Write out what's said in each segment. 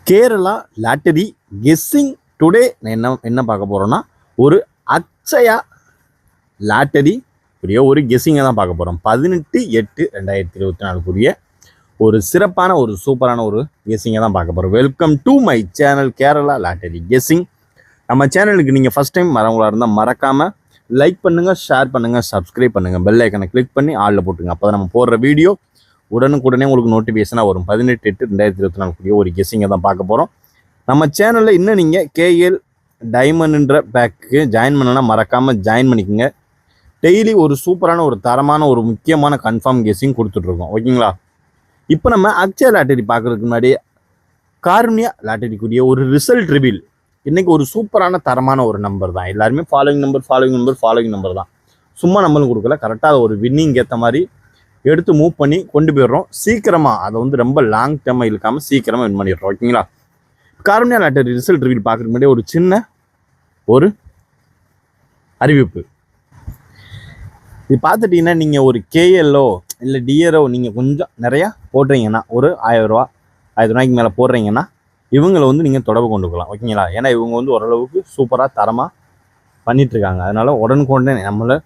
Kerala lottery guessing today என்ன பார்க்க போகிறோன்னா ஒரு அக்ஷயா லாட்டரி உரிய ஒரு கெஸ்ஸிங்கை தான் பார்க்க போகிறோம். 18/8/2024 ஒரு சிறப்பான ஒரு சூப்பரான ஒரு கெஸ்ஸிங்கை தான் பார்க்க போகிறோம். Welcome to my channel Kerala lottery guessing. நம்ம சேனலுக்கு நீங்கள் ஃபஸ்ட் டைம் வரவங்களா இருந்தால் மறக்காமல் லைக் பண்ணுங்கள், ஷேர் பண்ணுங்கள், சப்ஸ்கிரைப் பண்ணுங்கள், பெல் ஐக்கனை கிளிக் பண்ணி ஆளில் போட்டுங்க. அப்போ தான் நம்ம போடுற வீடியோ உடனுக்குடனே உங்களுக்கு நோட்டிஃபிகேஷனாக வரும். 18/8/2024 ஒரு கெஸ்ஸிங்கை தான் பார்க்க போகிறோம். நம்ம சேனலில் இன்னும் நீங்கள் கேஎல் டைமண்ட்ன்ற பேக்கு ஜாயின் பண்ணனா மறக்காமல் ஜாயின் பண்ணிக்கோங்க. டெய்லி ஒரு சூப்பரான ஒரு தரமான ஒரு முக்கியமான கன்ஃபார்ம் கெஸ்ஸிங் கொடுத்துட்ருக்கோம். ஓகேங்களா? இப்போ நம்ம அக்ஷயா லாட்டரி பார்க்குறதுக்கு முன்னாடி காருண்யா லாட்டரிக்குரிய ஒரு ரிசல்ட் ரிவீல். இன்றைக்கி ஒரு சூப்பரான தரமான ஒரு நம்பர் தான். எல்லாருமே ஃபாலோவிங் நம்பர் தான். சும்மா நம்மளும் கொடுக்கல, கரெக்டாக ஒரு வின்னிங் ஏற்ற மாதிரி எடுத்து மூவ் பண்ணி கொண்டு போயிடுறோம். சீக்கிரமாக அதை ரொம்ப லாங் டேர்மாக இழுக்காமல் சீக்கிரமாக வின் பண்ணிடுறோம். ஓகேங்களா? காருண்யா லாட்டரி ரிசல்ட் ரிவீல் பார்க்குறதுக்கு முன்னாடி ஒரு சின்ன ஒரு அறிவிப்பு. இது பார்த்துட்டிங்கன்னா நீங்கள் ஒரு கேஎல்லோ இல்லை டிஆரோ நீங்கள் கொஞ்சம் நிறையா போடுறீங்கன்னா, ஒரு 1000 ரூபாய்க்கு மேலே போடுறீங்கன்னா இவங்களை நீங்கள் தொடர்பு கொண்டுக்கலாம். ஓகேங்களா? ஏன்னா இவங்க ஓரளவுக்கு சூப்பராக தரமாக பண்ணிகிட்ருக்காங்க. அதனால் உடனுக்குடனே நம்மளை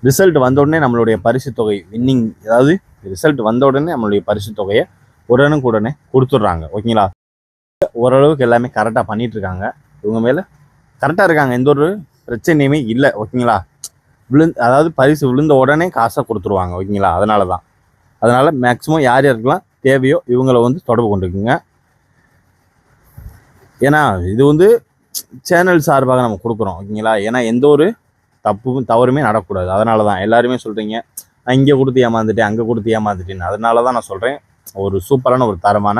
ரிசல்ட் வந்த உடனே நம்மளுடைய பரிசு தொகை வின்னிங், அதாவது ரிசல்ட் வந்த உடனே நம்மளுடைய பரிசு தொகையை உடனுக்குடனே கொடுத்துட்றாங்க. ஓகேங்களா? ஓரளவுக்கு எல்லாமே கரெக்டாக பண்ணிகிட்ருக்காங்க. இவங்க மேலே கரெக்டாக இருக்காங்க, எந்த ஒரு பிரச்சனையுமே இல்லை. ஓகேங்களா? அதாவது பரிசு விழுந்த உடனே காசை கொடுத்துருவாங்க. ஓகேங்களா? அதனால் மேக்ஸிமம் யார் யாருக்கெல்லாம் தேவையோ இவங்களை தொடர்பு கொண்டுக்குங்க. ஏன்னா இது சேனல் சார்பாக நம்ம கொடுக்குறோம். ஓகேங்களா? ஏன்னா எந்த ஒரு தவறுமே நடக்கூடாது. அதனால தான் எல்லாருமே சொல்கிறீங்க, நான் இங்கே கொடுத்து ஏமாந்துட்டேன், அங்கே கொடுத்து ஏமாந்துட்டேன்னு. அதனால தான் நான் சொல்கிறேன், ஒரு சூப்பரான ஒரு தரமான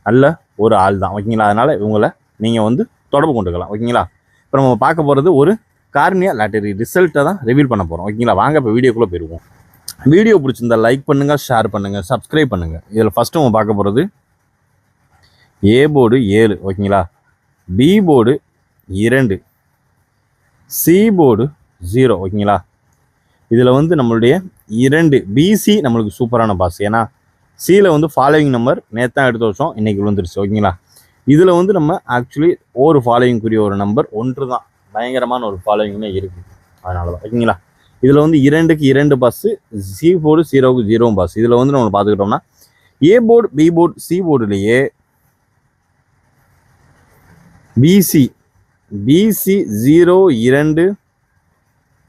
நல்ல ஒரு ஆள் தான். ஓகேங்களா? அதனால் இவங்களை நீங்கள் தொடர்பு கொண்டுக்கலாம். ஓகேங்களா? இப்போ நம்ம பார்க்க போகிறது ஒரு காருண்யா லாட்டரி ரிசல்ட்டை தான் ரிவீல் பண்ண போகிறோம். ஓகேங்களா? வாங்க இப்போ வீடியோக்குள்ளே போயிடுவோம். வீடியோ பிடிச்சிருந்தா லைக் பண்ணுங்கள், ஷேர் பண்ணுங்கள், சப்ஸ்கிரைப் பண்ணுங்கள். இதில் ஃபஸ்ட்டு நம்ம பார்க்க போகிறது ஏ போர்டு 7. ஓகேங்களா? B board 2, C board 0. ஓகேங்களா? இதில் நம்மளுடைய 2 பிசி நம்மளுக்கு சூப்பரான பாஸ். ஏன்னா சியில் ஃபாலோவிங் நம்பர் நேற்று தான் எடுத்து வச்சோம், இன்றைக்கி விழுந்துருச்சு. ஓகேங்களா? இதில் நம்ம ஆக்சுவலி ஒரு ஃபாலோவிங்குரிய ஒரு நம்பர் 1 தான். பயங்கரமான ஒரு ஃபாலோவிங்குமே இருக்குது. அதனால தான். ஓகேங்களா? இதில் 2க்கு 2 பாஸு, சி போர்டு 0க்கு 0 பாஸ். இதில் நம்ம பார்த்துக்கிட்டோம்னா A board, B board, C போர்டுலேயே பிசி 0-2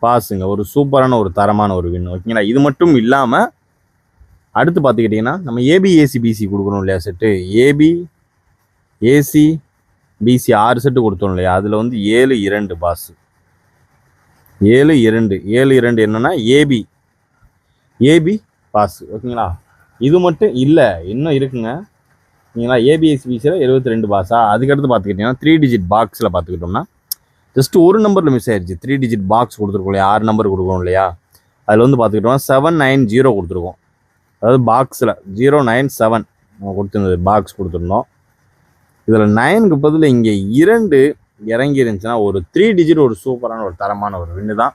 பாஸுங்க. ஒரு சூப்பரான ஒரு தரமான ஒரு வின். ஓகேங்களா? இது மட்டும் இல்லாமல் அடுத்து பார்த்துக்கிட்டிங்கன்னா நம்ம ஏபி ஏசி பிசி கொடுக்கணும் இல்லையா set. AB AC BC 6 set கொடுத்தோம் இல்லையா. அதில் 7-2 பாஸு. 7-2 என்னன்னா ஏபி பாஸு. ஓகேங்களா? இது மட்டும் இல்லை, இன்னும் இருக்குங்க. ஓகேங்களா? ஏபிஎஸ்பிசியில் 72 பாஸா. அதுக்கடுத்து பார்த்துக்கிட்டிங்கன்னா 3 டிஜிட் பாக்ஸில் பார்த்துக்கிட்டோம்னா ஜஸ்ட் ஒரு நம்பரில் மிஸ் ஆயிடுச்சு. 3 டிஜிட் பாக்ஸ் கொடுத்துருக்கோம் இல்லையா, 6 நம்பர் கொடுக்கணும் இல்லையா. அதில் பார்த்துக்கிட்டோம்னா 790 கொடுத்துருக்கோம். அதாவது பாக்ஸில் 097 நம்ம கொடுத்துருந்தது பாக்ஸ் கொடுத்துருந்தோம். இதில் 9க்கு பதில் இங்கே 2 இறங்கி இருந்துச்சுன்னா ஒரு 3 டிஜிட் ஒரு சூப்பரான ஒரு தரமான ஒரு வின்னு தான்.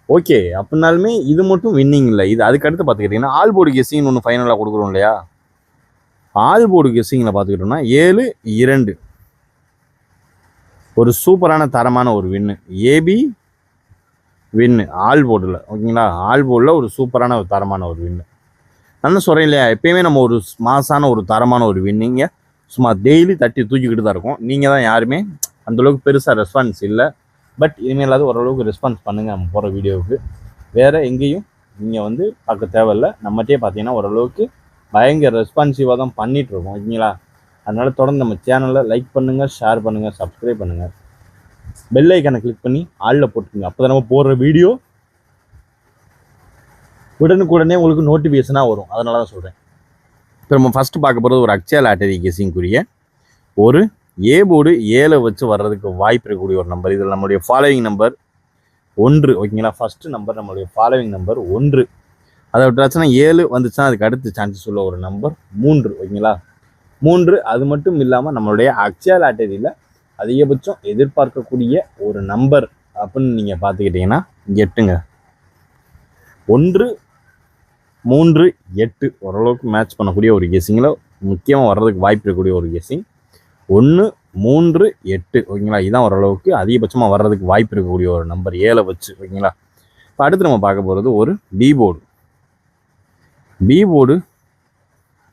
ஓகே, அப்படின்னாலுமே இது மட்டும் வின்னிங் இல்லை. இது அதுக்கடுத்து பார்த்துக்கிட்டிங்கன்னா ஆல் போர்டு கெஸ்ஸிங்னு ஒன்று ஃபைனலாக கொடுக்குறோம் இல்லையா. ஆல் போர்டு கெஸ்ஸிங்கில் பார்த்துக்கிட்டோம்னா 7-2 ஒரு சூப்பரான தரமான ஒரு வின்னு. ஏபி வின்னு ஆல் போர்டில். ஓகேங்களா? ஆல் போர்டில் ஒரு சூப்பரான ஒரு தரமான ஒரு வின்னு. நான் சொல்கிறேன் இல்லையா, எப்பயுமே நம்ம ஒரு மாசான ஒரு தரமான ஒரு வின்னிங்க சும்மா டெய்லி தட்டி தூக்கிக்கிட்டு தான் இருக்கும். நீங்கள் தான் யாருமே அந்தளவுக்கு பெருசாக ரெஸ்பான்ஸ் இல்லை. பட் இனிமேலாவது ஓரளவுக்கு ரெஸ்பான்ஸ் பண்ணுங்கள் நம்ம போகிற வீடியோவுக்கு. வேறு எங்கேயும் நீங்கள் பார்க்க தேவையில்லை. நம்மகிட்டே பார்த்தீங்கன்னா ஓரளவுக்கு பயங்கர ரெஸ்பான்சிவாக தான் பண்ணிகிட்ருக்கோம். ஓகேங்களா? அதனால் தொடர்ந்து நம்ம சேனலில் லைக் பண்ணுங்கள், ஷேர் பண்ணுங்கள், சப்ஸ்கிரைப் பண்ணுங்கள், பெல் ஐக்கனை கிளிக் பண்ணி ஆளில் போட்டுக்கோங்க. அப்போ தான் நம்ம போடுற வீடியோ உடனுக்குடனே உங்களுக்கு நோட்டிஃபிகேஷனாக வரும். அதனால தான் சொல்கிறேன். இப்போ நம்ம ஃபஸ்ட்டு பார்க்க போகிறது ஒரு அக்ஷயா லாட்டரி கெஸ்ஸிங்குரிய ஒரு ஏ போர்டு 7 வச்சு வர்றதுக்கு வாய்ப்பு இருக்கக்கூடிய ஒரு நம்பர். இதில் நம்மளுடைய ஃபாலோவிங் நம்பர் 1. ஓகேங்களா? ஃபஸ்ட்டு நம்பர் நம்மளுடைய ஃபாலோவிங் நம்பர் 1. அதை விட்டாச்சுன்னா 7 வந்துச்சுன்னா அதுக்கு அடுத்து சான்சஸ் உள்ள ஒரு நம்பர் 3. ஓகேங்களா? 3. அது மட்டும் இல்லாமல் நம்மளுடைய அக்ஷயா லாட்டரியில் அதிகபட்சம் எதிர்பார்க்கக்கூடிய ஒரு நம்பர் அப்படின்னு நீங்கள் பார்த்துக்கிட்டிங்கன்னா 8ங்க. 1, 3, 8 ஓரளவுக்கு மேட்ச் பண்ணக்கூடிய ஒரு கெஸ்ஸிங்கில் முக்கியமாக வர்றதுக்கு வாய்ப்பு இருக்கக்கூடிய ஒரு கெஸ்ஸிங். 1, 3, 8 ஓகேங்களா. இதுதான் ஓரளவுக்கு அதிகபட்சமாக வர்றதுக்கு வாய்ப்பு இருக்கக்கூடிய ஒரு நம்பர் 7 வச்சு ஓகேங்களா. இப்போ அடுத்து நம்ம பார்க்க போகிறது ஒரு பி போர்டு. பி போர்டு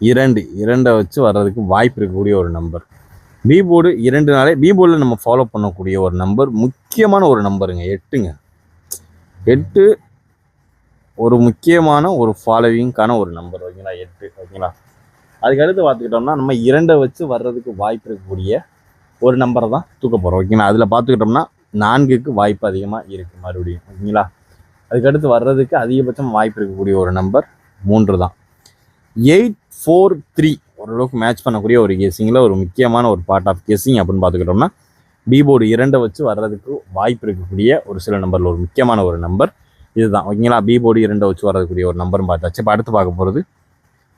2 வச்சு வர்றதுக்கு வாய்ப்பு இருக்கக்கூடிய ஒரு நம்பர். பி போர்டு 2நாலே பி போர்டில் நம்ம ஃபாலோ பண்ணக்கூடிய ஒரு நம்பர் முக்கியமான ஒரு நம்பருங்க 8ங்க. 8 ஒரு முக்கியமான ஒரு ஃபாலோவிங்கான ஒரு நம்பர் ஓகேங்களா. 8 ஓகேங்களா. அதுக்கடுத்து பார்த்துக்கிட்டோம்னா நம்ம 2 வச்சு வர்றதுக்கு வாய்ப்பு இருக்கக்கூடிய ஒரு நம்பரை தான் தூக்க போகிறோம் ஓகேங்களா. அதில் பார்த்துக்கிட்டோம்னா 4க்கு வாய்ப்பு அதிகமாக இருக்குது மறுபடியும் ஓகேங்களா. அதுக்கடுத்து வர்றதுக்கு அதிகபட்சம் வாய்ப்பு இருக்கக்கூடிய ஒரு நம்பர் 3 தான். 8, 4, 3 ஓரளவுக்கு மேட்ச் பண்ணக்கூடிய ஒரு கெஸ்ஸிங்கில் ஒரு முக்கியமான ஒரு பார்ட் ஆஃப் கெஸ்ஸிங் அப்படின்னு பார்த்துக்கிட்டோம்னா பி போர்டு 2 வச்சு வர்றதுக்கு வாய்ப்பு இருக்கக்கூடிய ஒரு சில நம்பரில் ஒரு முக்கியமான ஒரு நம்பர் இதுதான் ஓகேங்களா. பி போர்டு 2 வச்சு வரக்கூடிய ஒரு நம்பர்னு பார்த்தாச்சு. இப்போ அடுத்து பார்க்க போகிறது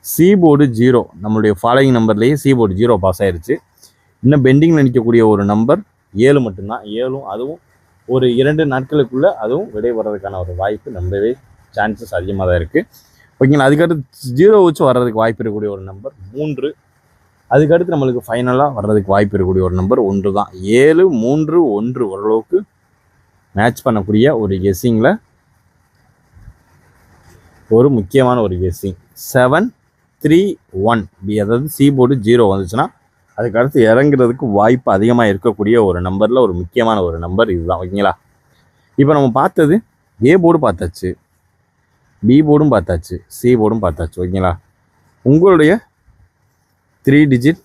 சி போர்டு 0. நம்மளுடைய ஃபாலோயிங் நம்பர்லேயே சி போர்டு 0 பாஸ் ஆயிடுச்சு. இன்னும் பெண்டிங்கில் நிற்கக்கூடிய ஒரு நம்பர் 7 மட்டும்தான். 7 அதுவும் ஒரு 2 நாட்களுக்குள்ளே அதுவும் விடை வர்றதுக்கான ஒரு வாய்ப்பு ரொம்பவே சான்சஸ் அதிகமாக தான் இருக்குது ஓகேங்களா. அதுக்கடுத்து 0 வச்சு வர்றதுக்கு வாய்ப்பு இருக்கக்கூடிய ஒரு நம்பர் 3. அதுக்கடுத்து நம்மளுக்கு ஃபைனலாக வர்றதுக்கு வாய்ப்பு இருக்கக்கூடிய ஒரு நம்பர் 1 தான். 7, 3, 1 ஓரளவுக்கு மேட்ச் பண்ணக்கூடிய ஒரு கெஸ்ஸிங்கில் ஒரு முக்கியமான ஒரு கெஸ்ஸிங். 7, 3, 1 பி, அதாவது சி போர்டு 0 வந்துச்சுன்னா அதுக்கடுத்து இறங்குறதுக்கு வாய்ப்பு அதிகமாக இருக்கக்கூடிய ஒரு நம்பரில் ஒரு முக்கியமான ஒரு நம்பர் இதுதான் ஓகேங்களா. இப்போ நம்ம பார்த்தது ஏ போர்டு பார்த்தாச்சு, பி போர்டும் பார்த்தாச்சு, சி போர்டும் பார்த்தாச்சு ஓகேங்களா. உங்களுடைய 3 டிஜிட்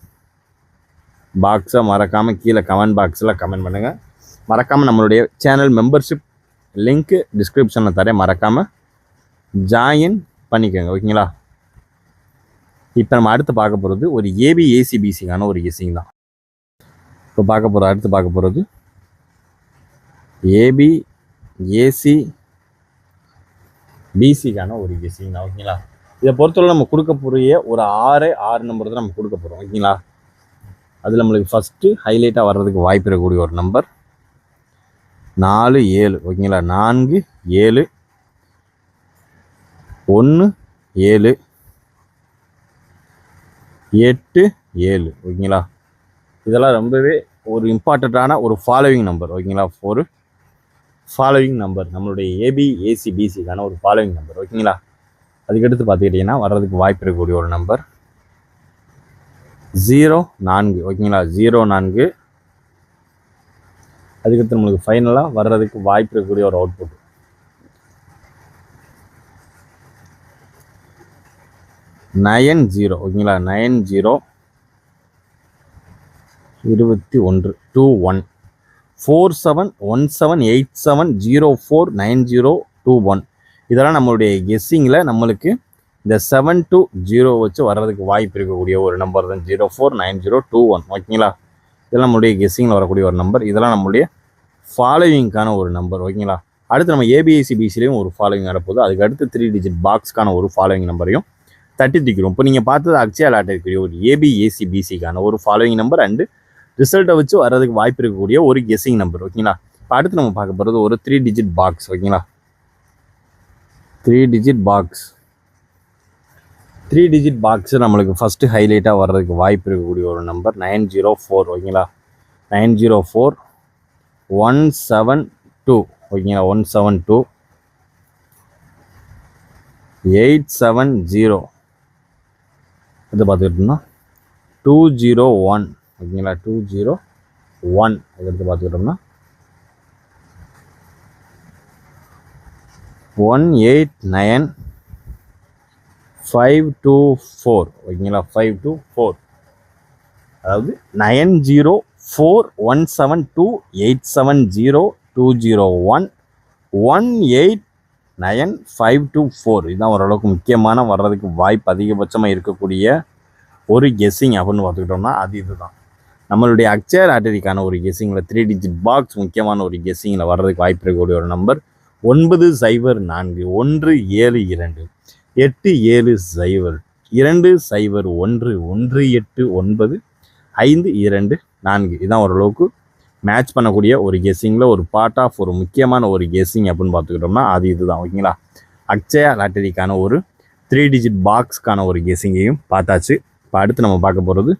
பாக்ஸை மறக்காமல் கீழே கமெண்ட் பாக்ஸில் கமெண்ட் பண்ணுங்கள். மறக்காமல் நம்மளுடைய சேனல் மெம்பர்ஷிப் லிங்க்கு டிஸ்கிரிப்ஷனில் தரேன், மறக்காமல் ஜாயின் பண்ணிக்கோங்க ஓகேங்களா. இப்போ நம்ம அடுத்து பார்க்க போகிறது ஒரு ஏபி ஏசிபிசிக்கான ஒரு கெஸ்ஸிங் தான். இப்போ அடுத்து பார்க்க போகிறது ஏபி ஏசி பிசிக்கான ஒரு கெஸ்ஸிங் தான் ஓகேங்களா. இதை பொறுத்தவரை நம்ம கொடுக்கக்கூடிய ஒரு 6 நம்பர் தான் நம்ம கொடுக்க போகிறோம் ஓகேங்களா. அதில் நம்மளுக்கு ஃபஸ்ட்டு ஹைலைட்டாக வர்றதுக்கு வாய்ப்பு இருக்கக்கூடிய ஒரு நம்பர் 4, 7 ஓகேங்களா. 4, 7, 1, 7, 8, 7 ஓகேங்களா. இதெல்லாம் ரொம்பவே ஒரு இம்பார்ட்டண்ட்டான ஒரு ஃபாலோவிங் நம்பர் ஓகேங்களா. ஒரு ஃபாலோவிங் நம்பர் நம்மளுடைய ஏபி ஏசிபிசிக்கான ஒரு ஃபாலோவிங் நம்பர் ஓகேங்களா. அதுக்கடுத்து பார்த்துக்கிட்டிங்கன்னா வர்றதுக்கு வாய்ப்பு இருக்கக்கூடிய ஒரு நம்பர் 04 ஓகேங்களா. 04 அதுக்கடுத்து நம்மளுக்கு ஃபைனலாக வர்றதுக்கு வாய்ப்பு இருக்கக்கூடிய ஒரு அவுட்புட் 90 ஓகேங்களா. 90 21 21 471787049021 இதெல்லாம் நம்மளுடைய கெஸ்ஸிங்கில் நம்மளுக்கு இந்த 7 to 0 வச்சு வர்றதுக்கு வாய்ப்பு இருக்கக்கூடிய ஒரு நம்பர் தான் 049021 ஓகேங்களா. இதெல்லாம் நம்மளுடைய கெஸ்ஸிங்கில் வரக்கூடிய ஒரு நம்பர். இதெல்லாம் நம்மளுடைய ஃபாலோவிங்கான ஒரு நம்பர் ஓகேங்களா. அடுத்து நம்ம ஏபிஐசிபிசிலையும் ஒரு ஃபாலோவிங் நடப்போது. அதுக்கு அடுத்து 3 டிஜிட் பாக்ஸ்க்கான ஒரு ஃபாலோவிங் நம்பரையும் தட்டிட்டிக்கிறோம். இப்போ நீங்கள் பார்த்தது அக்ஷயா லாட்டரிக்குரிய ஒரு ஏபிஏசிபிசிக்கான ஒரு ஃபாலோவிங் நம்பர் அண்டு ரிசல்ட்டை வச்சு வர்றதுக்கு வாய்ப்பு இருக்கக்கூடிய ஒரு கெஸ்ஸிங் நம்பர் ஓகேங்களா. இப்போ அடுத்து நம்ம பார்க்க போகிறது ஒரு 3 டிஜிட் பாக்ஸ் ஓகேங்களா. 3 டிஜிட் பாக்ஸ் 3 டிஜிட் பாக்ஸு நம்மளுக்கு ஃபஸ்ட்டு ஹைலைட்டாக வர்றதுக்கு வாய்ப்பு இருக்கக்கூடிய ஒரு நம்பர் 904 ஓகேங்களா. 904 172 ஓகேங்களா. 172 870 இது பார்த்துக்கிட்டோம்னா 201 ஓகேங்களா. 201 எடுத்து பார்த்துக்கிட்டோம்னா 189524 ஓகேங்களா. 524 அதாவது 904172870201 1892524 இதுதான் ஓரளவுக்கு முக்கியமான வர்றதுக்கு வாய்ப்பு அதிகபட்சமாக இருக்கக்கூடிய ஒரு கெஸ்ஸிங் அப்படின்னு பார்த்துக்கிட்டோம்னா அது இதுதான் நம்மளுடைய அக்ஷயா லாட்டரிக்கான ஒரு கெஸ்ஸிங்கில் 3 டிஜிட் பாக்ஸ் முக்கியமான ஒரு கெஸ்ஸிங்கில் வர்றதுக்கு வாய்ப்பு இருக்கக்கூடிய ஒரு நம்பர் 904 172 87 201 189 524 இதுதான் ஓரளவுக்கு மேட்ச் பண்ணக்கூடிய ஒரு கெஸ்ஸிங்கில் ஒரு பார்ட் ஆஃப் ஒரு முக்கியமான ஒரு கெஸ்ஸிங் அப்படின்னு பார்த்துக்கிட்டோம்னா அது இதுதான் ஓகேங்களா. அக்ஷயா லாட்டரிக்கான ஒரு 3 டிஜிட் பாக்ஸ்க்கான ஒரு கெஸ்ஸிங்கையும் பார்த்தாச்சு. இப்போ அடுத்து நம்ம பார்க்க போகிறது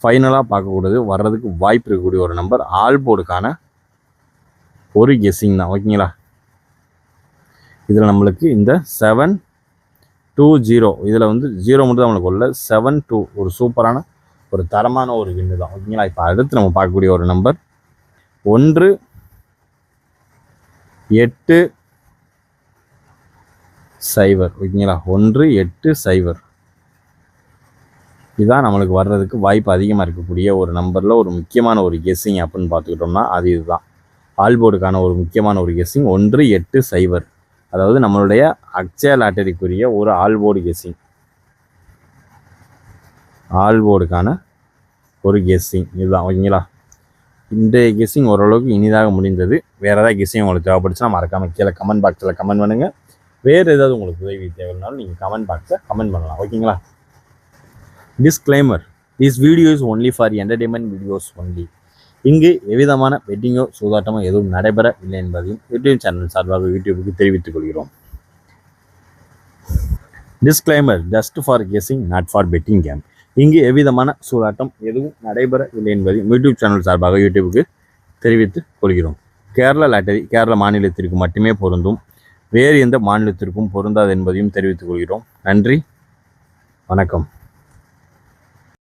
ஃபைனலாக பார்க்கக்கூடியது வர்றதுக்கு வாய்ப்பு இருக்கக்கூடிய ஒரு நம்பர் ஆல் போர்டுக்கான ஒரு கெஸ்ஸிங் தான். ஓகேங்களா? இதில் நம்மளுக்கு இந்த 720 இதில் வந்து 0 மட்டும் தான் நம்மளுக்கு உள்ள 72 ஒரு சூப்பரான ஒரு தரமான ஒரு வின்னு தான். ஓகேங்களா? இப்போ அடுத்து நம்ம பார்க்கக்கூடிய ஒரு நம்பர் 180. ஓகேங்களா? 180 இதுதான் நம்மளுக்கு வர்றதுக்கு வாய்ப்பு அதிகமாக இருக்கக்கூடிய ஒரு நம்பரில் ஒரு முக்கியமான ஒரு கெஸ்ஸிங் அப்படின்னு பார்த்துக்கிட்டோம்னா அது இதுதான். ஆல்போர்டுக்கான ஒரு முக்கியமான ஒரு கெஸ்ஸிங் 180. அதாவது நம்மளுடைய அக்ஷயா லாட்டரிக்குரிய ஒரு ஆல்போர்டு கெஸ்ஸிங். ஆல்போர்டுக்கான ஒரு கெஸ்ஸிங் இதுதான். ஓகேங்களா? இந்த கெஸ்ஸிங் ஓரளவுக்கு இனிதாக முடிந்தது. வேறு ஏதாவது கெஸ்ஸிங் உங்களுக்கு தேவைப்படுச்சுன்னா மறக்காமல் கீழே கமெண்ட் பாக்ஸில் கமெண்ட் பண்ணுங்கள். வேறு ஏதாவது உங்களுக்கு உதவி தேவைன்னாலும் நீங்கள் கமெண்ட் பாக்ஸில் கமெண்ட் பண்ணலாம். ஓகேங்களா? Disclaimer: this video is only for entertainment videos only. இங்கு எவ்விதமான வெட்டிங்கோ சூதாட்டமோ எதுவும் நடைபெறவில்லை என்பதையும் யூடியூப் சேனல் சார்பாக யூடியூபுக்கு தெரிவித்துக் கொள்கிறோம். Disclaimer: just for guessing, not for betting game. இங்கு எவ்விதமான சூதாட்டம் எதுவும் நடைபெறவில்லை என்பதையும் யூடியூப் சேனல் சார்பாக யூடியூபுக்கு தெரிவித்துக் கொள்கிறோம். கேரளா லாட்டரி கேரள மாநிலத்திற்கு மட்டுமே பொருந்தும். வேறு எந்த மாநிலத்திற்கும் பொருந்தாது என்பதையும் தெரிவித்துக் கொள்கிறோம். நன்றி, வணக்கம்.